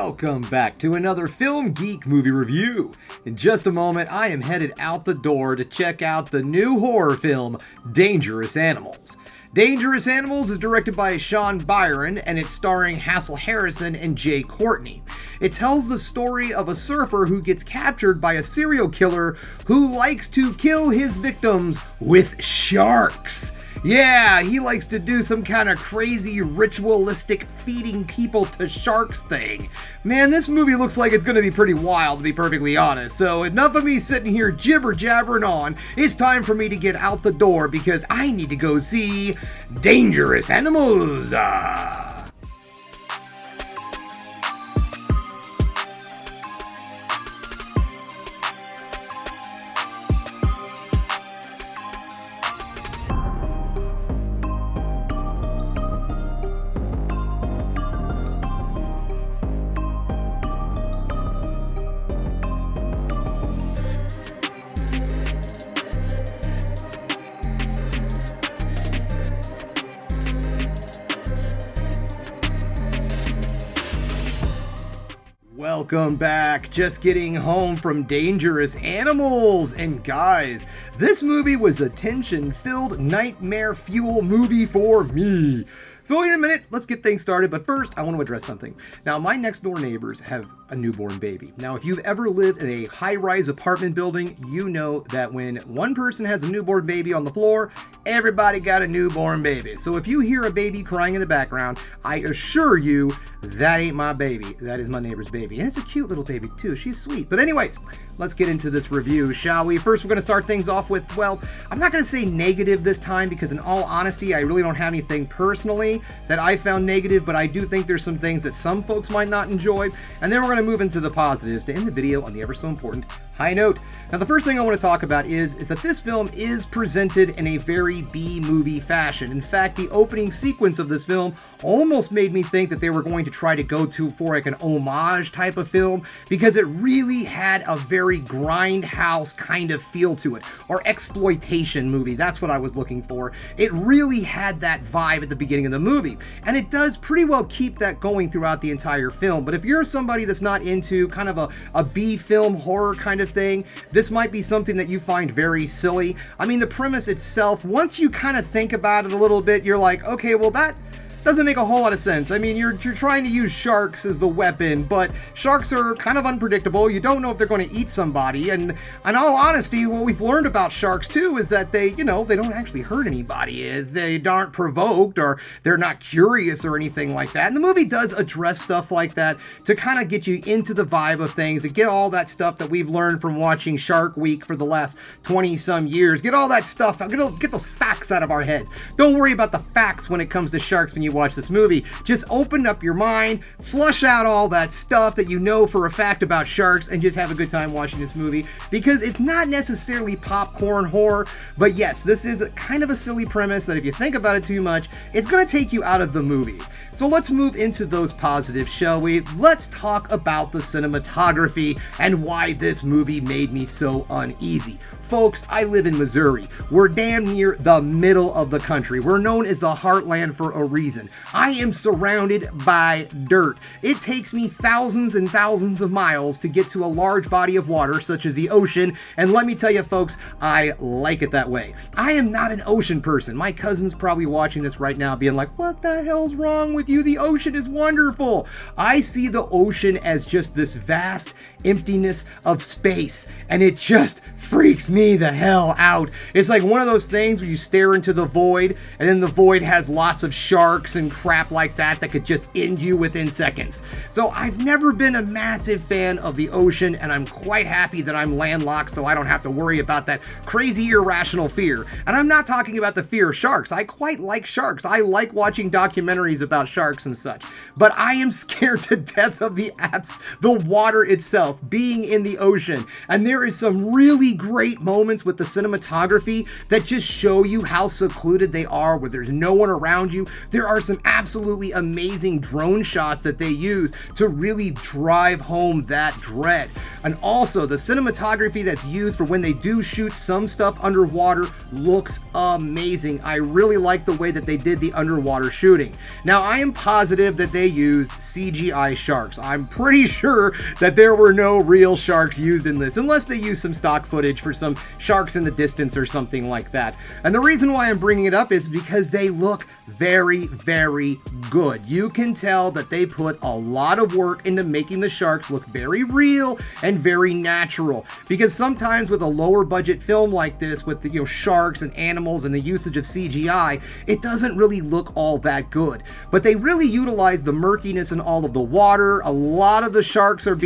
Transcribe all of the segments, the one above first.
Welcome back to another Film Geek movie review. In just a moment, I am headed out the door to check out the new horror film, Dangerous Animals. Dangerous Animals is directed by Sean Byron, and it's starring Hassel Harrison and Jay Courtney. It tells the story of a surfer who gets captured by a serial killer who likes to kill his victims with sharks. Yeah, he likes to do some kind of crazy ritualistic feeding people to sharks thing. Man, this movie looks like it's going to be pretty wild, to be perfectly honest. So enough of me sitting here jibber-jabbering on. It's time for me to get out the door because I need to go see Dangerous Animals. Welcome back. Just getting home from Dangerous Animals. And guys, this movie was a tension-filled nightmare fuel movie for me. So in a minute, let's get things started, but first, I want to address something. Now, my next-door neighbors have a newborn baby. Now, if you've ever lived in a high-rise apartment building, you know that when one person has a newborn baby on the floor, everybody got a newborn baby. So if you hear a baby crying in the background, I assure you, that ain't my baby. That is my neighbor's baby. And it's a cute little baby, too. She's sweet. But anyways, let's get into this review, shall we? First, we're going to start things off with, well, I'm not going to say negative this time because in all honesty, I really don't have anything personally that I found negative, but I do think there's some things that some folks might not enjoy. And then we're going to move into the positives to end the video on the ever so important high note. Now, the first thing I want to talk about is that this film is presented in a very B-movie fashion. In fact, the opening sequence of this film almost made me think that they were going to try to go for like an homage type of film because it really had a very grindhouse kind of feel to it, or exploitation movie. That's what I was looking for. It really had that vibe at the beginning of the movie, and it does pretty well keep that going throughout the entire film. But if you're somebody that's not into kind of a B-film horror kind of thing, this might be something that you find very silly. I mean, the premise itself, once you kind of think about it a little bit, you're like, okay, well, that doesn't make a whole lot of sense. I mean, you're trying to use sharks as the weapon, but sharks are kind of unpredictable. You don't know if they're going to eat somebody, and in all honesty, what we've learned about sharks too is that they don't actually hurt anybody. They aren't provoked, or they're not curious or anything like that. And the movie does address stuff like that to kind of get you into the vibe of things, to get all that stuff that we've learned from watching Shark Week for the last 20-some years. Get all that stuff, get those facts out of our heads. Don't worry about the facts when it comes to sharks when you watch this movie. Just open up your mind, flush out all that stuff that you know for a fact about sharks, and just have a good time watching this movie, because it's not necessarily popcorn horror, but yes, this is kind of a silly premise that if you think about it too much, it's going to take you out of the movie. So let's move into those positives, shall we? Let's talk about the cinematography and why this movie made me so uneasy. Folks, I live in Missouri. We're damn near the middle of the country. We're known as the heartland for a reason. I am surrounded by dirt. It takes me thousands and thousands of miles to get to a large body of water, such as the ocean, and let me tell you, folks, I like it that way. I am not an ocean person. My cousin's probably watching this right now being like, what the hell's wrong with you? The ocean is wonderful. I see the ocean as just this vast emptiness of space, and it just freaks me the hell out. It's like one of those things where you stare into the void, and then the void has lots of sharks and crap like that could just end you within seconds. So I've never been a massive fan of the ocean, and I'm quite happy that I'm landlocked so I don't have to worry about that crazy irrational fear. And I'm not talking about the fear of sharks. I quite like sharks. I like watching documentaries about sharks and such. But I am scared to death of the water itself, being in the ocean. And there is some really great moments with the cinematography that just show you how secluded they are, where there's no one around you. There are some absolutely amazing drone shots that they use to really drive home that dread. And also, the cinematography that's used for when they do shoot some stuff underwater looks amazing. I really like the way that they did the underwater shooting. Now, I am positive that they used CGI sharks. I'm pretty sure that there were no real sharks used in this, unless they used some stock footage for some sharks in the distance or something like that. And the reason why I'm bringing it up is because they look very, very good. You can tell that they put a lot of work into making the sharks look very real and very natural, because sometimes with a lower budget film like this, with the, sharks and animals and the usage of CGI, it doesn't really look all that good. But they really utilize the murkiness in all of the water. A lot of the sharks are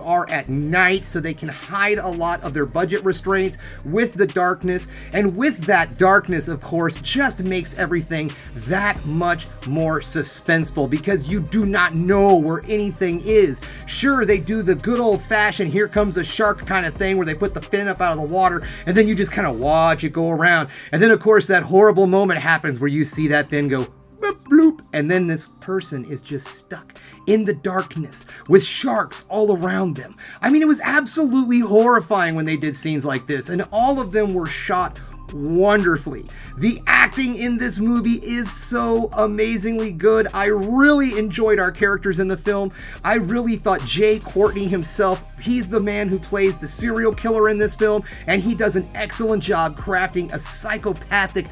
are at night, so they can hide a lot of their budget restraints with the darkness. And with that darkness, of course, just makes everything that much more suspenseful, because you do not know where anything is. Sure, they do the good old-fashioned here comes a shark kind of thing where they put the fin up out of the water and then you just kind of watch it go around. And then, of course, that horrible moment happens where you see that fin go bloop, bloop, and then this person is just stuck in the darkness with sharks all around them. I mean, it was absolutely horrifying when they did scenes like this, and all of them were shot wonderfully. The acting in this movie is so amazingly good. I really enjoyed our characters in the film. I really thought Jay Courtney himself, he's the man who plays the serial killer in this film, and he does an excellent job crafting a psychopathic,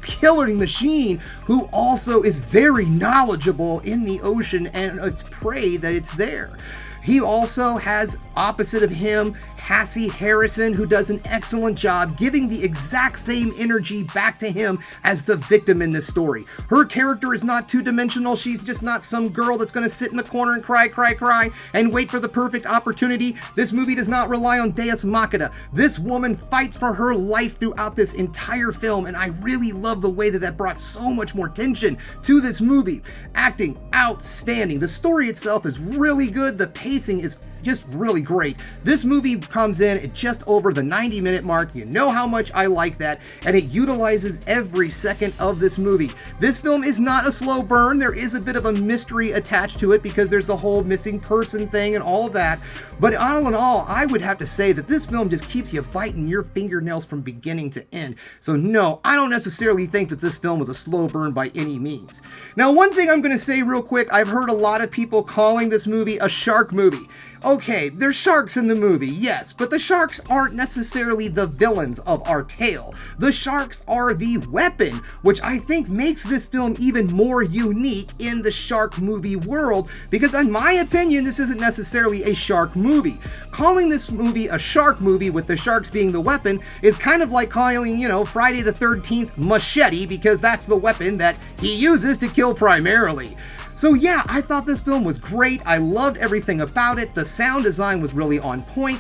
killing machine who also is very knowledgeable in the ocean and its prey that it's there. He also has, opposite of him, Hassie Harrison, who does an excellent job giving the exact same energy back to him as the victim in this story. Her character is not two-dimensional. She's just not some girl that's going to sit in the corner and cry, and wait for the perfect opportunity. This movie does not rely on Deus Machina. This woman fights for her life throughout this entire film, and I really love the way that brought so much more tension to this movie. Acting, outstanding. The story itself is really good. The pacing is just really great. This movie comes in at just over the 90-minute mark. You know how much I like that, and it utilizes every second of this movie. This film is not a slow burn. There is a bit of a mystery attached to it because there's the whole missing person thing and all of that. But all in all, I would have to say that this film just keeps you biting your fingernails from beginning to end. So no, I don't necessarily think that this film was a slow burn by any means. Now, one thing I'm going to say real quick, I've heard a lot of people calling this movie a shark movie. Okay, there's sharks in the movie, yes, but the sharks aren't necessarily the villains of our tale. The sharks are the weapon, which I think makes this film even more unique in the shark movie world, because in my opinion, this isn't necessarily a shark movie. Calling this movie a shark movie with the sharks being the weapon is kind of like calling, Friday the 13th Machete, because that's the weapon that he uses to kill primarily. So yeah, I thought this film was great. I loved everything about it. The sound design was really on point.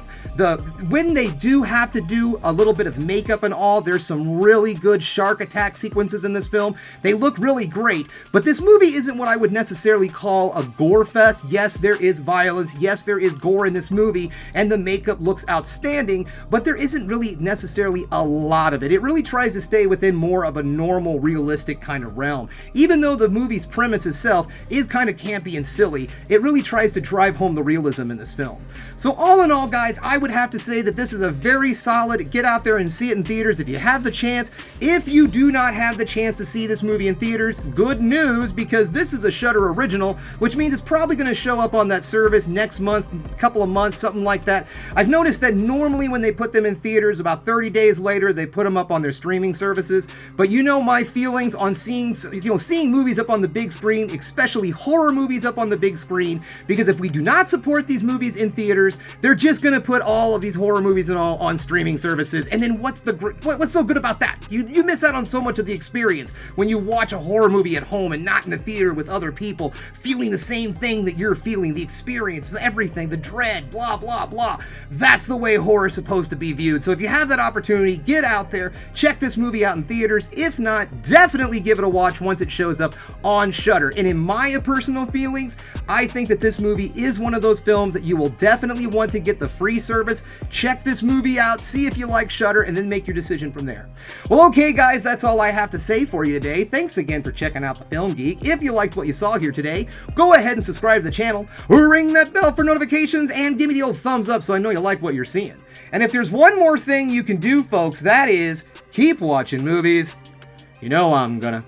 When they do have to do a little bit of makeup and all, there's some really good shark attack sequences in this film. They look really great, but this movie isn't what I would necessarily call a gore fest. Yes, there is violence. Yes, there is gore in this movie, and the makeup looks outstanding, but there isn't really necessarily a lot of it. It really tries to stay within more of a normal, realistic kind of realm. Even though the movie's premise itself is kind of campy and silly, it really tries to drive home the realism in this film. So all in all, guys, I would have to say that this is a very solid, get out there and see it in theaters if you have the chance. If you do not have the chance to see this movie in theaters, good news, because this is a Shudder original, which means it's probably going to show up on that service next month, couple of months, something like that. I've noticed that normally when they put them in theaters, about 30 days later, they put them up on their streaming services. But you know my feelings on seeing movies up on the big screen, especially horror movies up on the big screen, because if we do not support these movies in theaters, they're just going to put all of these horror movies and all on streaming services, and then what's so good about that? You miss out on so much of the experience when you watch a horror movie at home and not in the theater with other people feeling the same thing that you're feeling, the experience, everything, the dread, blah, blah, blah. That's the way horror is supposed to be viewed. So if you have that opportunity, get out there, check this movie out in theaters. If not, definitely give it a watch once it shows up on Shudder. And in my my personal feelings, I think that this movie is one of those films that you will definitely want to get the free service. Check this movie out, see if you like Shudder, and then make your decision from there. Well, okay, guys, that's all I have to say for you today. Thanks again for checking out the Film Geek. If you liked what you saw here today, go ahead and subscribe to the channel, ring that bell for notifications, and give me the old thumbs up so I know you like what you're seeing. And if there's one more thing you can do, folks, that is keep watching movies. You know I'm gonna.